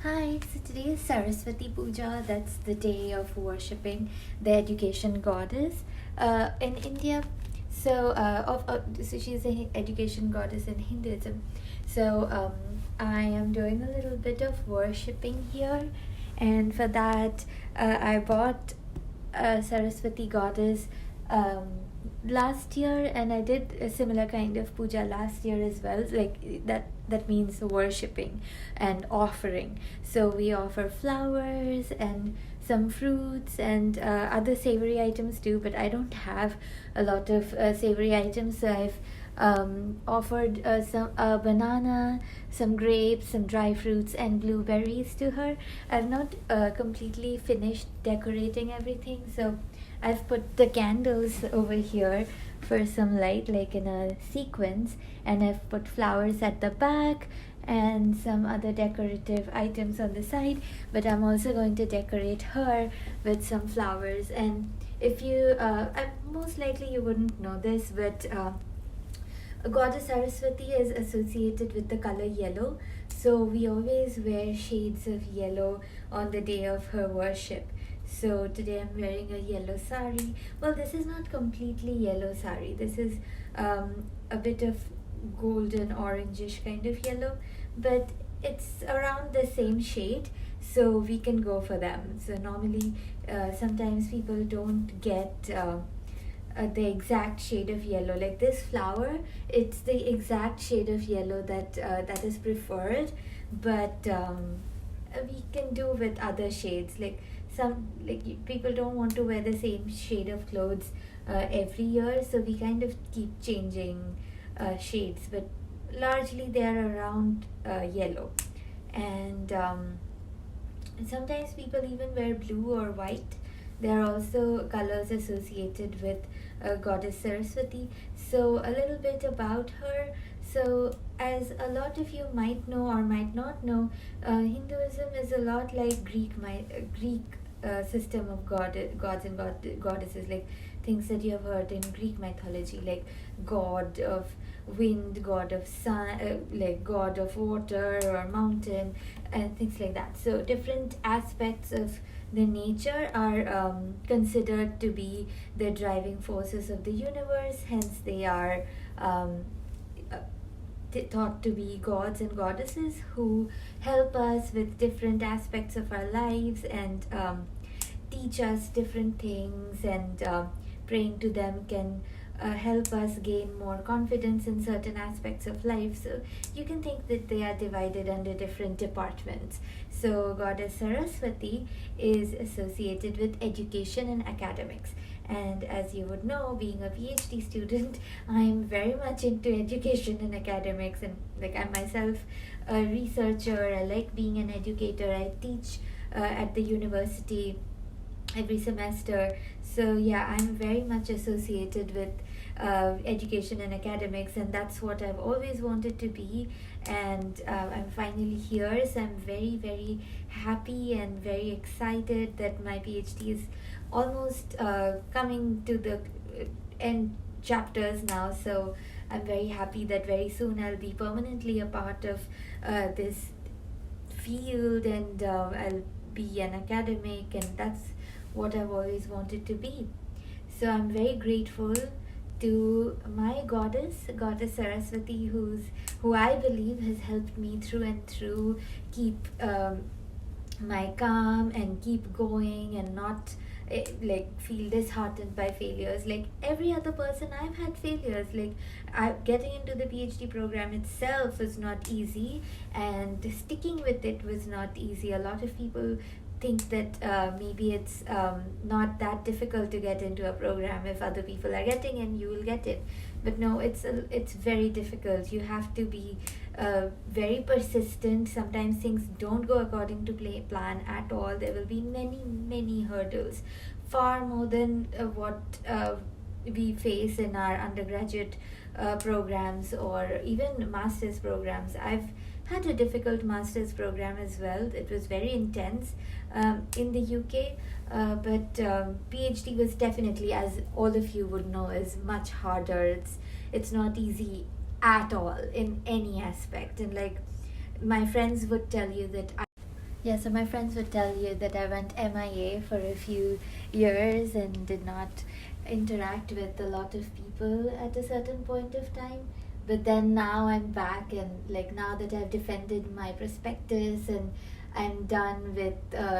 Hi, so today is Saraswati Puja. That's the day of worshipping the education goddess in India. So she's an education goddess in Hinduism. So I am doing a little bit of worshipping here, and for that, I bought a Saraswati goddess um, last year, and I did a similar kind of puja last year as well. Like that means worshipping and offering. So we offer flowers and some fruits and other savory items too, but I don't have a lot of savory items, so I've offered some banana, some grapes, some dry fruits, and blueberries to her. I've not completely finished decorating everything, so I've put the candles over here for some light, like in a sequence, and I've put flowers at the back and some other decorative items on the side. But I'm also going to decorate her with some flowers. And if you, most likely you wouldn't know this, but Goddess Saraswati is associated with the color yellow, so we always wear shades of yellow on the day of her worship. So today I'm wearing a yellow sari. Well, this is not completely yellow sari. This is a bit of golden orangish kind of yellow, but it's around the same shade, so we can go for them. So normally, sometimes people don't get the exact shade of yellow. Like this flower, it's the exact shade of yellow that is preferred, but we can do with other shades. People don't want to wear the same shade of clothes every year, so we kind of keep changing shades, but largely they're around yellow. And sometimes people even wear blue or white. There are also colors associated with Goddess Saraswati. So, a little bit about her. So, as a lot of you might know or might not know, Hinduism is a lot like Greek system of gods and goddesses, like things that you have heard in Greek mythology, like god of wind, god of sun, like god of water or mountain, and things like that. So different aspects of the nature are considered to be the driving forces of the universe. Hence, they are uh, thought to be gods and goddesses who help us with different aspects of our lives and teach us different things, and praying to them can help us gain more confidence in certain aspects of life. So you can think that they are divided under different departments. So Goddess Saraswati is associated with education and academics. And as you would know, being a PhD student, I'm very much into education and academics, and like I'm myself a researcher. I like being an educator. I teach at the university every semester. So yeah, I'm very much associated with education and academics, and that's what I've always wanted to be. And I'm finally here, so I'm very, very happy and very excited that my PhD is almost coming to the end chapters now. So I'm very happy that very soon I'll be permanently a part of this field, and I'll be an academic, and that's what I've always wanted to be. So I'm very grateful to my goddess Saraswati, who I believe has helped me through and through keep my calm and keep going and not like feel disheartened by failures. Like every other person, I've had failures. Like getting into the PhD program itself was not easy, and sticking with it was not easy. A lot of people think that maybe it's not that difficult to get into a program. If other people are getting in, you will get it. But no, it's very difficult. You have to be very persistent. Sometimes things don't go according to plan at all. There will be many hurdles, far more than what we face in our undergraduate programs or even master's programs. I've had a difficult master's program as well. It was very intense in the UK, but PhD was definitely, as all of you would know, is much harder. It's not easy at all in any aspect. And like my friends would tell you that Yeah, so my friends would tell you that I went MIA for a few years and did not interact with a lot of people at a certain point of time. But then now I'm back, and like now that I've defended my prospectus and I'm done with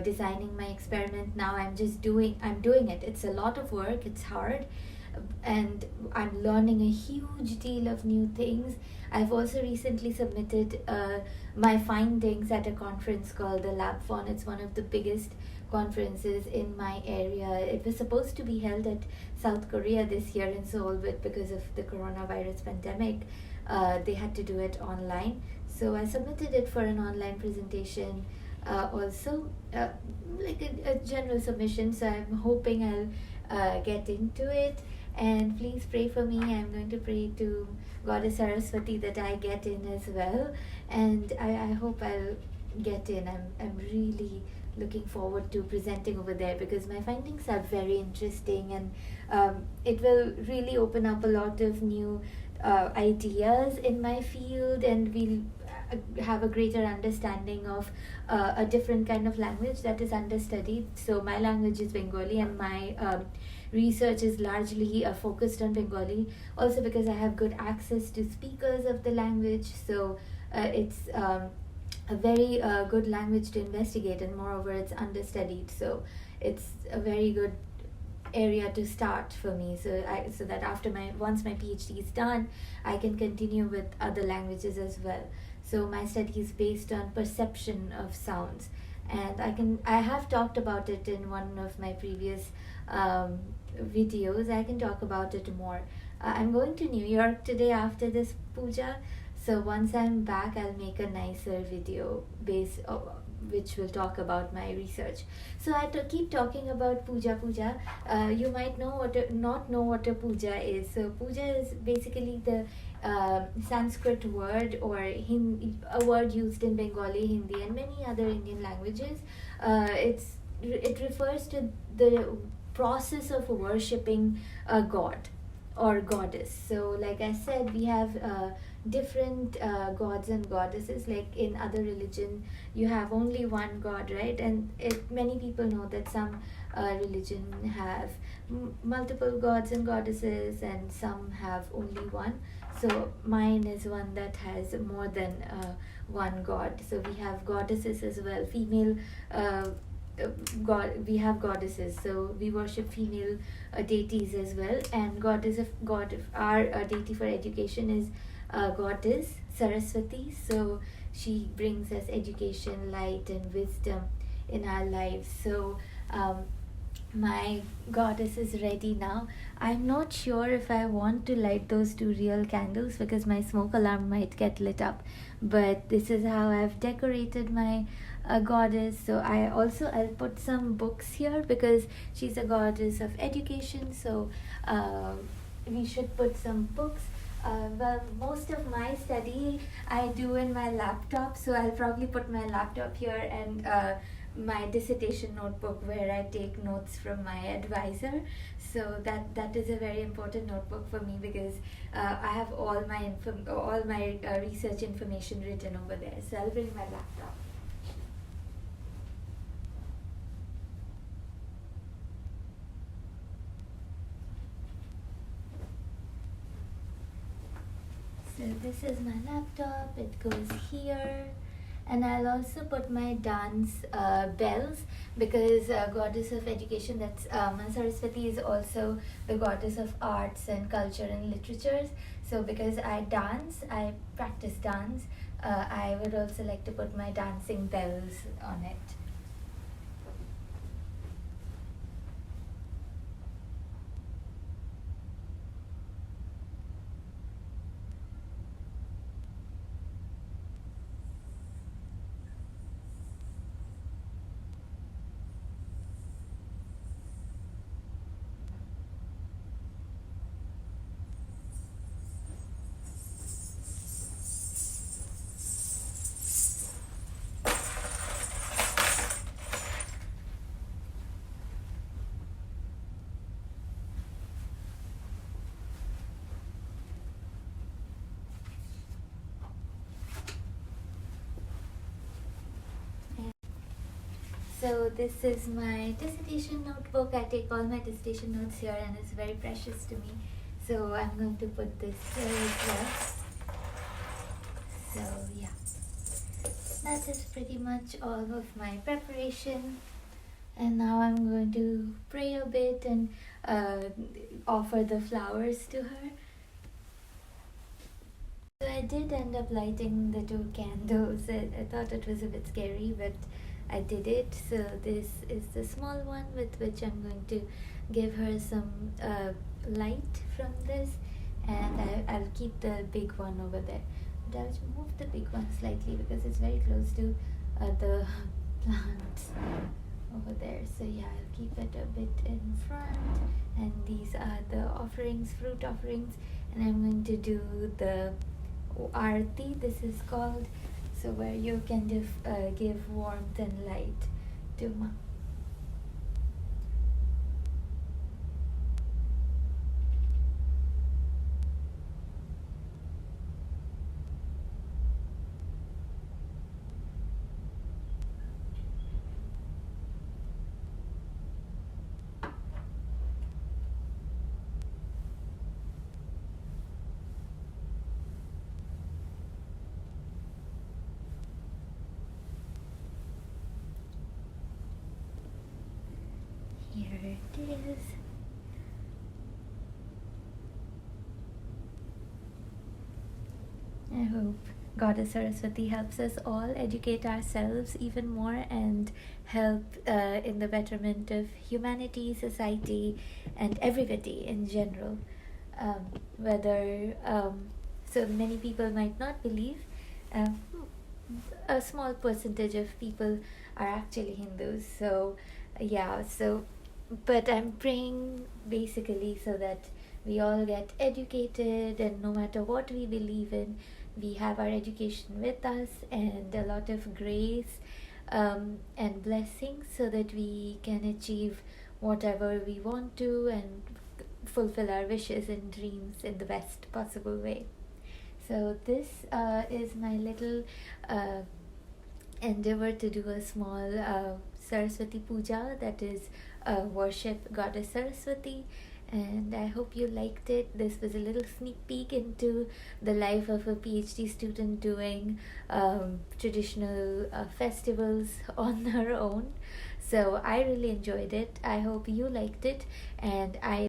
designing my experiment, now I'm doing it. It's a lot of work, it's hard, and I'm learning a huge deal of new things. I've also recently submitted my findings at a conference called the LabFon. It's one of the biggest conferences in my area. It was supposed to be held at South Korea this year in Seoul, but because of the coronavirus pandemic, they had to do it online. So I submitted it for an online presentation. Also, like a general submission. So I'm hoping I'll get into it. And please pray for me. I'm going to pray to Goddess Saraswati that I get in as well. And I hope I'll get in. I'm really looking forward to presenting over there because my findings are very interesting, and it will really open up a lot of new ideas in my field, and we'll have a greater understanding of a different kind of language that is understudied. So my language is Bengali, and my research is largely focused on Bengali, also because I have good access to speakers of the language. So it's a very good language to investigate, and moreover it's understudied, so it's a very good area to start for me, so that after my once my PhD is done, I can continue with other languages as well. So my study is based on perception of sounds, and I have talked about it in one of my previous videos. I can talk about it more. I'm going to New York today after this puja, so once I'm back, I'll make a nicer video which will talk about my research. So keep talking about puja. You might not know what a puja is. So puja is basically the Sanskrit word, or a word used in Bengali, Hindi, and many other Indian languages. It refers to the process of worshipping a god or goddess. So like I said, we have different gods and goddesses. Like in other religion, you have only one god, right? And many people know that some religion have multiple gods and goddesses, and some have only one. So mine is one that has more than one god. So we have goddesses as well, female we have goddesses, so we worship female deities as well. And our deity for education is goddess Saraswati. So she brings us education, light, and wisdom in our lives. So my goddess is ready now. I'm not sure if I want to light those two real candles because my smoke alarm might get lit up, but this is how I've decorated my goddess. So I'll put some books here because she's a goddess of education, so we should put some books. Well, most of my study I do in my laptop, so I'll probably put my laptop here and my dissertation notebook where I take notes from my advisor. So that is a very important notebook for me because I have all my research information written over there. So I'll bring my laptop. So this is my laptop, it goes here, and I'll also put my dance bells because goddess of education, that's Saraswati, is also the goddess of arts and culture and literatures. So because I practice dance, I would also like to put my dancing bells on it. So this is my dissertation notebook. I take all my dissertation notes here and it's very precious to me. So I'm going to put this here as well. So yeah, that is pretty much all of my preparation. And now I'm going to pray a bit and offer the flowers to her. So I did end up lighting the 2 candles. I thought it was a bit scary, but I did it. So this is the small one with which I'm going to give her some light from this, and I'll keep the big one over there. But I'll move the big one slightly because it's very close to the plants over there. So yeah, I'll keep it a bit in front, and these are the offerings, fruit offerings, and I'm going to do the arti, this is called, so where you can give warmth and light to Ma. Here it is. I hope Goddess Saraswati helps us all educate ourselves even more and help in the betterment of humanity, society, and everybody in general. Whether so many people might not believe, a small percentage of people are actually Hindus. So yeah, so but I'm praying basically so that we all get educated, and no matter what we believe in, we have our education with us and a lot of grace and blessings so that we can achieve whatever we want to and fulfill our wishes and dreams in the best possible way. So this is my little endeavor to do a small Saraswati puja, that is worship Goddess Saraswati, and I hope you liked it. This was a little sneak peek into the life of a PhD student doing traditional festivals on her own. So I really enjoyed it. I hope you liked it, and I